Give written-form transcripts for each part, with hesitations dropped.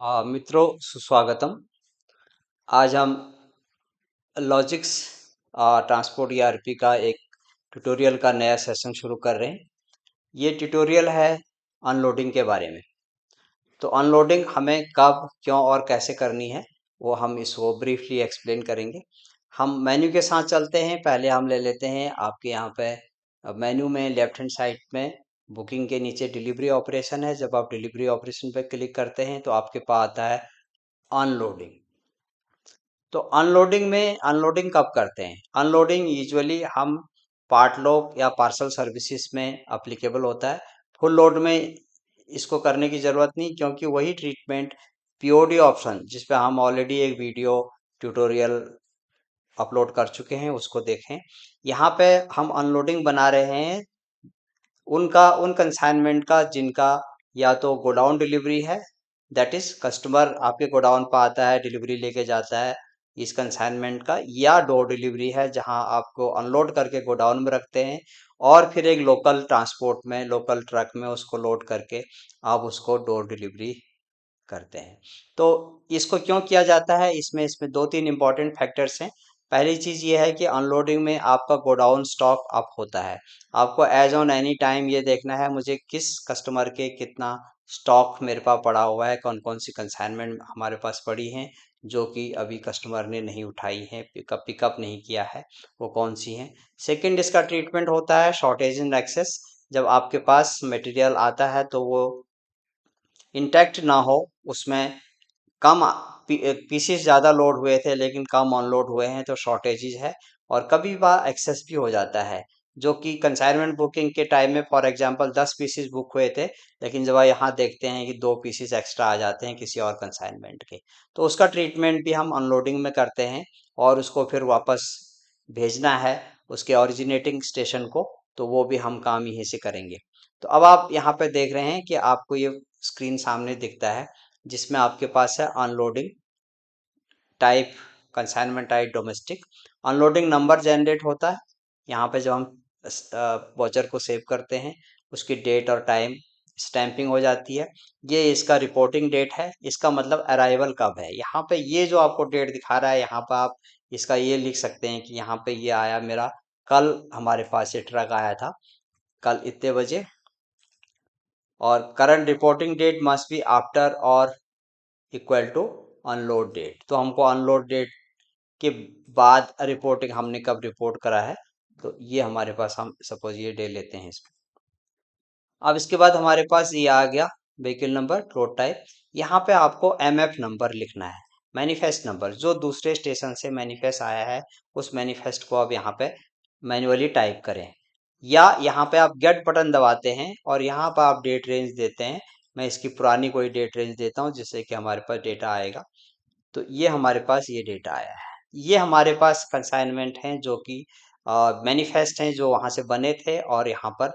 मित्रों सुस्वागतम। आज हम लॉजिक्स ट्रांसपोर्ट ईआरपी का एक ट्यूटोरियल का नया सेशन शुरू कर रहे हैं। ये ट्यूटोरियल है अनलोडिंग के बारे में। तो अनलोडिंग हमें कब, क्यों और कैसे करनी है वो हम इसको ब्रीफली एक्सप्लेन करेंगे। हम मेन्यू के साथ चलते हैं। पहले हम ले लेते हैं आपके यहाँ पे मेन्यू में लेफ्ट हैंड साइड में बुकिंग के नीचे डिलीवरी ऑपरेशन है। जब आप डिलीवरी ऑपरेशन पे क्लिक करते हैं तो आपके पास आता है अनलोडिंग। तो अनलोडिंग कब करते हैं? अनलोडिंग यूजुअली हम पार्ट लोड या पार्सल सर्विसेज में अप्लीकेबल होता है। फुल लोड में इसको करने की ज़रूरत नहीं, क्योंकि वही ट्रीटमेंट पीओडी ऑप्शन जिस पे हम ऑलरेडी एक वीडियो ट्यूटोरियल अपलोड कर चुके हैं उसको देखें। यहाँ पे हम अनलोडिंग बना रहे हैं उन कंसाइनमेंट का जिनका या तो गोडाउन डिलीवरी है, दैट इज कस्टमर आपके गोडाउन पर आता है, डिलीवरी लेके जाता है इस कंसाइनमेंट का, या डोर डिलीवरी है जहां आपको अनलोड करके गोडाउन में रखते हैं और फिर एक लोकल ट्रांसपोर्ट में, लोकल ट्रक में उसको लोड करके आप उसको डोर डिलीवरी करते हैं। तो इसको क्यों किया जाता है, इसमें इसमें दो तीन इंपॉर्टेंट फैक्टर्स हैं। पहली चीज़ ये है कि अनलोडिंग में आपका गोडाउन स्टॉक अप होता है। आपको एज ऑन एनी टाइम ये देखना है मुझे किस कस्टमर के कितना स्टॉक मेरे पास पड़ा हुआ है, कौन कौन सी कंसाइनमेंट हमारे पास पड़ी हैं जो कि अभी कस्टमर ने नहीं उठाई है, पिकअप नहीं किया है, वो कौन सी हैं। सेकंड इसका ट्रीटमेंट होता है शॉर्टेज इन एक्सेस। जब आपके पास मटेरियल आता है तो वो इंटैक्ट ना हो, उसमें कम पीसेस ज़्यादा लोड हुए थे लेकिन कम अनलोड हुए हैं तो शॉर्टेजेस है। और कभी बार एक्सेस भी हो जाता है, जो कि कंसाइनमेंट बुकिंग के टाइम में फॉर एग्जांपल 10 पीसेस बुक हुए थे, लेकिन जब आप यहाँ देखते हैं कि 2 पीसेस एक्स्ट्रा आ जाते हैं किसी और कंसाइनमेंट के, तो उसका ट्रीटमेंट भी हम अनलोडिंग में करते हैं और उसको फिर वापस भेजना है उसके ओरिजिनेटिंग स्टेशन को, तो वो भी हम काम यहीं से करेंगे। तो अब आप यहाँ पे देख रहे हैं कि आपको ये स्क्रीन सामने दिखता है जिसमें आपके पास है unloading type, consignment type domestic. Unloading number generate होता है यहाँ पे जब हम वॉचर को सेव करते हैं, उसकी डेट और टाइम स्टैंपिंग हो जाती है। ये इसका रिपोर्टिंग डेट है, इसका मतलब अराइवल कब है। यहाँ पे ये जो आपको डेट दिखा रहा है, यहाँ पे आप इसका ये लिख सकते हैं कि यहाँ पे ये आया मेरा, कल हमारे पास ये ट्रक आया था कल इतने बजे। और current reporting date must be after और इक्वल टू अनलोड डेट। तो हमको अनलोड डेट के बाद रिपोर्टिंग हमने कब रिपोर्ट करा है, तो ये हमारे पास, हम सपोज ये डे लेते हैं इसमें। अब इसके बाद हमारे पास ये आ गया व्हीकल नंबर, रोड टाइप। यहाँ पे आपको एमएफ नंबर लिखना है, मैनिफेस्ट नंबर, जो दूसरे स्टेशन से मैनिफेस्ट आया है उस मैनिफेस्ट को आप यहाँ पे मैन्युअली टाइप करें, या यहाँ पे आप गेट बटन दबाते हैं और यहाँ पर आप डेट रेंज देते हैं। मैं इसकी पुरानी कोई डेट रेंज देता हूँ जिससे कि हमारे पास डेटा आएगा। तो ये हमारे पास ये डेटा आया है। ये हमारे पास कंसाइनमेंट हैं जो कि मैनिफेस्ट हैं जो वहाँ से बने थे और यहाँ पर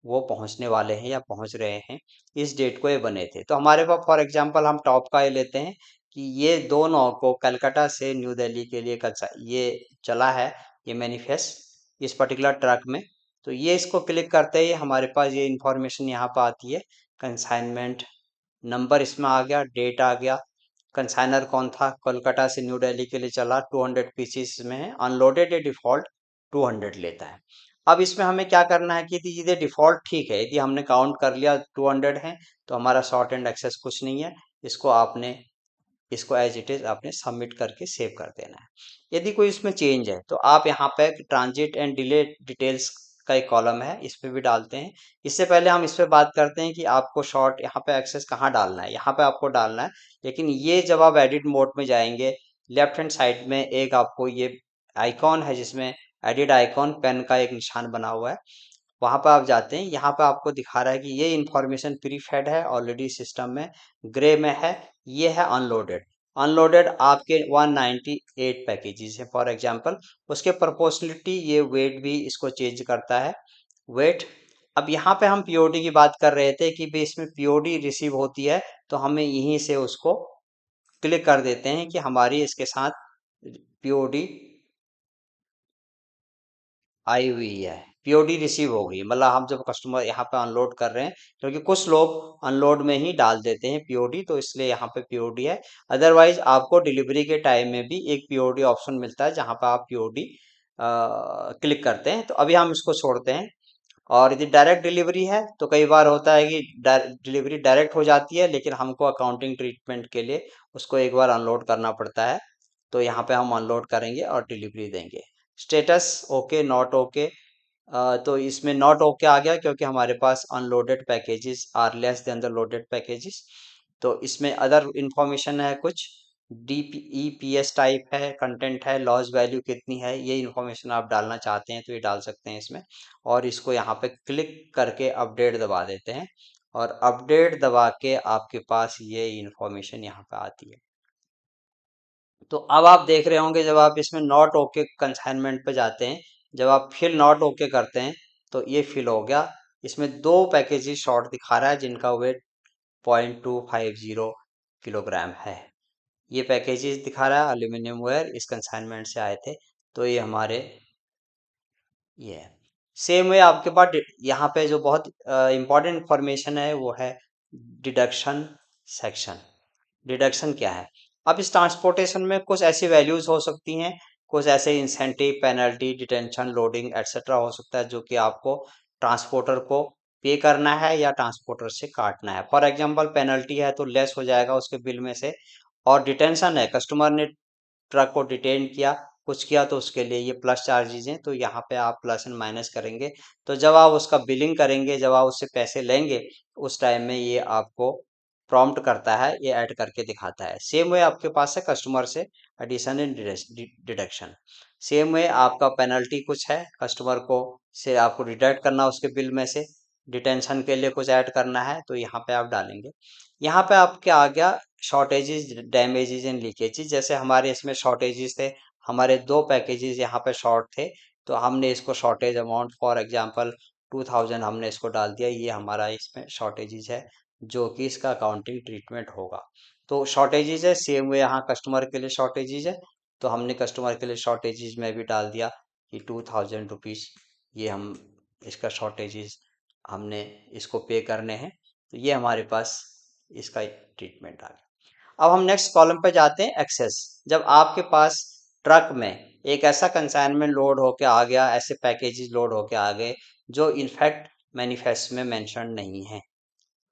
वो पहुँचने वाले हैं या पहुँच रहे हैं। इस डेट को ये बने थे। तो हमारे पास फॉर एग्जांपल हम टॉप का ये लेते हैं कि ये 2/9 को कलकत्ता से न्यू दिल्ली के लिए ये चला है, ये मैनिफेस्ट इस पर्टिकुलर ट्रक में। तो ये इसको क्लिक करते ही हमारे पास ये इंफॉर्मेशन यहाँ पर आती है। कंसाइनमेंट नंबर इसमें आ गया, डेट आ गया, कंसाइनर कौन था, कोलकाता से न्यू दिल्ली के लिए चला, 200 पीसीस में है, अनलोडेड है, डिफॉल्ट 200 लेता है। अब इसमें हमें क्या करना है कि यदि डिफॉल्ट ठीक है, यदि हमने काउंट कर लिया 200 है तो हमारा शॉर्ट एंड एक्सेस कुछ नहीं है, इसको आपने इसको एज इट इज आपने सबमिट करके सेव कर देना है। यदि कोई इसमें चेंज है तो आप यहाँ पे ट्रांजिट एंड डिले डिटेल्स का एक कॉलम है, इस पे भी डालते हैं। इससे पहले हम इस पे बात करते हैं कि आपको शॉर्ट यहाँ पे एक्सेस कहाँ डालना है। यहाँ पे आपको डालना है, लेकिन ये जब आप एडिट मोड में जाएंगे, लेफ्ट हैंड साइड में एक आपको ये आइकॉन है जिसमें एडिट आइकॉन पेन का एक निशान बना हुआ है, वहां पर आप जाते हैं। यहाँ पे आपको दिखा रहा है कि ये इंफॉर्मेशन प्री फेड है ऑलरेडी सिस्टम में, ग्रे में है, ये है अनलोडेड। अनलोडेड आपके 198 पैकेजेस हैं फॉर एग्जांपल, उसके प्रोपोर्शनलिटी ये वेट भी इसको चेंज करता है, वेट। अब यहाँ पे हम पीओडी की बात कर रहे थे कि भाई इसमें पीओडी रिसीव होती है, तो हमें यहीं से उसको क्लिक कर देते हैं कि हमारी इसके साथ पीओडी आई हुई है। पीओडी रिसीव हो गई, मतलब हम जब कस्टमर यहाँ पे अनलोड कर रहे हैं, क्योंकि कुछ लोग अनलोड में ही डाल देते हैं पीओडी, तो इसलिए यहाँ पे पीओडी है। अदरवाइज आपको डिलीवरी के टाइम में भी एक पीओडी ऑप्शन मिलता है जहाँ पे आप पीओडी क्लिक करते हैं। तो अभी हम इसको छोड़ते हैं। और यदि डायरेक्ट डिलीवरी है तो कई बार होता है कि डिलीवरी डायरेक्ट हो जाती है, लेकिन हमको अकाउंटिंग ट्रीटमेंट के लिए उसको एक बार अनलोड करना पड़ता है। तो यहाँ पे हम अनलोड करेंगे और डिलीवरी देंगे। Status okay, not okay. तो इसमें नॉट ओके आ गया क्योंकि हमारे पास unloaded packages are less than the loaded packages. तो इसमें अदर इंफॉर्मेशन है कुछ, DPEPS टाइप है, कंटेंट है, लॉस वैल्यू कितनी है, ये इन्फॉर्मेशन आप डालना चाहते हैं तो ये डाल सकते हैं इसमें। और इसको यहाँ पे क्लिक करके अपडेट दबा देते हैं, और अपडेट दबा के आपके पास ये इन्फॉर्मेशन यहाँ पे आती है। तो अब आप देख रहे होंगे जब आप इसमें नॉट ओके कंसाइनमेंट पे जाते हैं, जब आप फिर नॉट ओके करते हैं तो ये फिल हो गया। इसमें दो पैकेजेस शॉर्ट दिखा रहा है जिनका वेट 0.250 किलोग्राम है। ये पैकेजेस दिखा रहा है एल्यूमिनियम वेयर, इस कंसाइनमेंट से आए थे। तो ये हमारे ये है। सेम वे आपके पास यहाँ पे जो बहुत इंपॉर्टेंट इंफॉर्मेशन है वो है डिडक्शन सेक्शन। डिडक्शन क्या है? अब इस ट्रांसपोर्टेशन में कुछ ऐसी वैल्यूज हो सकती हैं, कुछ ऐसे incentive, penalty, detention, loading etcetera हो सकता है जो कि आपको ट्रांसपोर्टर को पे करना है या ट्रांसपोर्टर से काटना है। फॉर एग्जांपल पेनल्टी है तो लेस हो जाएगा उसके बिल में से, और डिटेंशन है कस्टमर ने ट्रक को डिटेन किया, कुछ किया, तो उसके लिए ये प्लस चार्जेज हैं, तो यहाँ पे आप प्लस एंड माइनस करेंगे। तो जब आप उसका बिलिंग करेंगे, जब आप उससे पैसे लेंगे, उस टाइम में ये आपको प्रॉम्प्ट करता है, ये ऐड करके दिखाता है। सेम वे आपके पास है कस्टमर से addition and deduction. Same way आपका पेनल्टी कुछ है, कस्टमर को से आपको डिडक्ट करना उसके बिल में से, डिटेंशन के लिए कुछ ऐड करना है तो यहाँ पे आप डालेंगे। यहाँ पे आपके आ गया शॉर्टेजेस, डैमेजेस एंड लीकेजेस। जैसे हमारे इसमें शॉर्टेजेस थे, हमारे दो पैकेजेस यहाँ पे शॉर्ट थे, तो हमने इसको शॉर्टेज अमाउंट फॉर एग्जांपल 2000 हमने इसको डाल दिया। ये हमारा इसमें शॉर्टेजेस है जो कि इसका अकाउंटिंग ट्रीटमेंट होगा। तो शॉर्टेजेस है, सेम वे यहाँ कस्टमर के लिए शॉर्टेजेस है, तो हमने कस्टमर के लिए शॉर्टेजेस में भी डाल दिया कि 2000 रुपीज़ ये हम इसका शॉर्टेजेस हमने इसको पे करने हैं। तो ये हमारे पास इसका ट्रीटमेंट आ गया। अब हम नेक्स्ट कॉलम पे जाते हैं, एक्सेस। जब आपके पास ट्रक में एक ऐसा कंसाइनमेंट लोड होके आ गया, ऐसे पैकेजेस लोड होके आ गए जो इनफैक्ट मैनिफेस्ट में मेंशन नहीं है,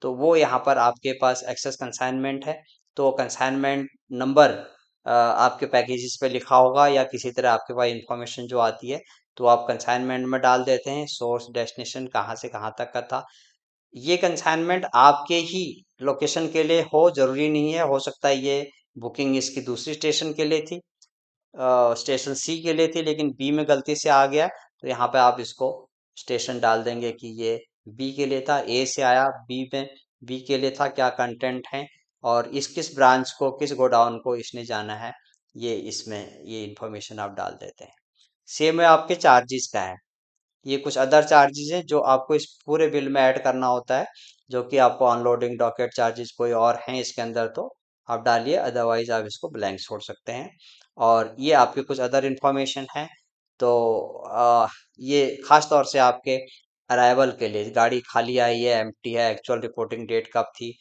तो वो यहाँ पर आपके पास एक्सेस कंसाइनमेंट है। तो कंसाइनमेंट नंबर आपके पैकेजेस पे लिखा होगा या किसी तरह आपके पास इंफॉर्मेशन जो आती है तो आप कंसाइनमेंट में डाल देते हैं, सोर्स, डेस्टिनेशन, कहाँ से कहाँ तक का था। ये कंसाइनमेंट आपके ही लोकेशन के लिए हो, जरूरी नहीं है, हो सकता है ये बुकिंग इसकी दूसरी स्टेशन के लिए थी, स्टेशन सी के लिए थी, लेकिन बी में गलती से आ गया, तो यहाँ पे आप इसको स्टेशन डाल देंगे कि ये बी के लिए था, ए से आया बी में, बी के लिए था, क्या कंटेंट है और इस किस ब्रांच को, किस गोडाउन को इसने जाना है, ये इसमें ये इंफॉर्मेशन आप डाल देते हैं। सेम है आपके चार्जेस का है, ये कुछ अदर चार्जेस हैं जो आपको इस पूरे बिल में ऐड करना होता है, जो कि आपको अनलोडिंग, डॉकेट चार्जेस कोई और हैं इसके अंदर तो आप डालिए, अदरवाइज आप इसको ब्लैंक छोड़ सकते हैं। और ये आपके कुछ अदर इंफॉर्मेशन है। तो ये खास तौर से आपके अराइवल के लिए, गाड़ी खाली आई है, एम्प्टी है, एक्चुअल रिपोर्टिंग डेट कब थी,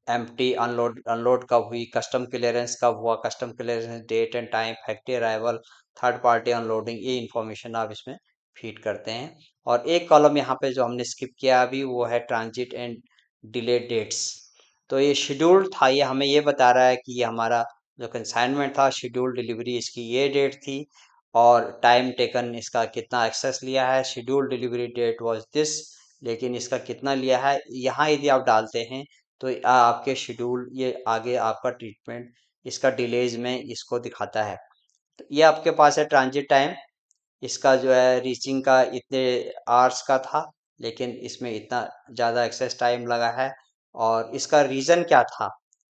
एम्प्टी, अनलोड अनलोड कब हुई, कस्टम क्लियरेंस कब हुआ, custom clearance date and time, factory arrival, third party unloading, ये इन्फॉर्मेशन आप इसमें फीड करते हैं। और एक कॉलम यहाँ पे जो हमने स्किप किया अभी वो है ट्रांजिट एंड डिले डेट्स। तो ये शेड्यूल्ड था, ये हमें ये बता रहा है कि ये हमारा जो कंसाइनमेंट था, शेड्यूल डिलीवरी इसकी ये डेट थी और टाइम टेकन इसका कितना एक्सेस लिया है, schedule delivery date was this, लेकिन इसका कितना लिया है, यहाँ यदि आप डालते हैं तो आपके शेड्यूल, ये आगे आपका ट्रीटमेंट इसका डिलेज में इसको दिखाता है। तो ये आपके पास है ट्रांजिट टाइम, इसका जो है रीचिंग का इतने आवर्स का था, लेकिन इसमें इतना ज़्यादा एक्सेस टाइम लगा है। और इसका रीज़न क्या था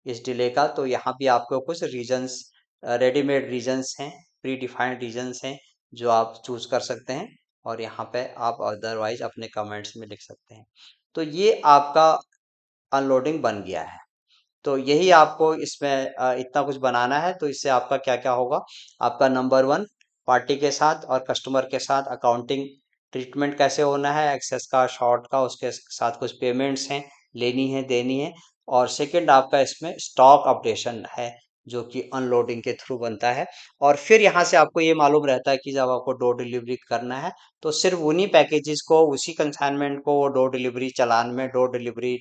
इस डिले का, तो यहाँ भी आपको कुछ रीजंस, रेडीमेड रीजंस हैं, प्री डिफाइंड रीजंस हैं जो आप चूज कर सकते हैं, और यहाँ पे आप अदरवाइज अपने कमेंट्स में लिख सकते हैं। तो ये आपका अनलोडिंग बन गया है। तो यही आपको इसमें इतना कुछ बनाना है। तो इससे आपका क्या क्या होगा, आपका नंबर वन, पार्टी के साथ और कस्टमर के साथ अकाउंटिंग ट्रीटमेंट कैसे होना है, एक्सेस का, शॉर्ट का, उसके साथ कुछ पेमेंट्स हैं, लेनी है, देनी है। और सेकंड आपका इसमें स्टॉक अपडेशन है, जो कि अनलोडिंग के थ्रू बनता है। और फिर यहाँ से आपको ये मालूम रहता है कि जब आपको डोर डिलीवरी करना है तो सिर्फ उन्हीं पैकेजेस को, उसी कंसाइनमेंट को वो डोर डिलीवरी चालान में, डोर डिलीवरी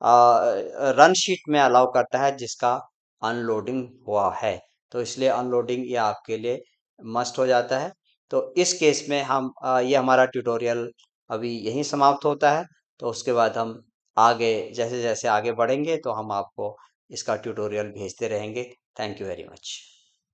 रन शीट में अलाउ करता है जिसका अनलोडिंग हुआ है। तो इसलिए अनलोडिंग ये आपके लिए मस्ट हो जाता है। तो इस केस में हम ये हमारा ट्यूटोरियल अभी यहीं समाप्त होता है। तो उसके बाद हम आगे जैसे जैसे आगे बढ़ेंगे तो हम आपको इसका ट्यूटोरियल भेजते रहेंगे। Thank you very much.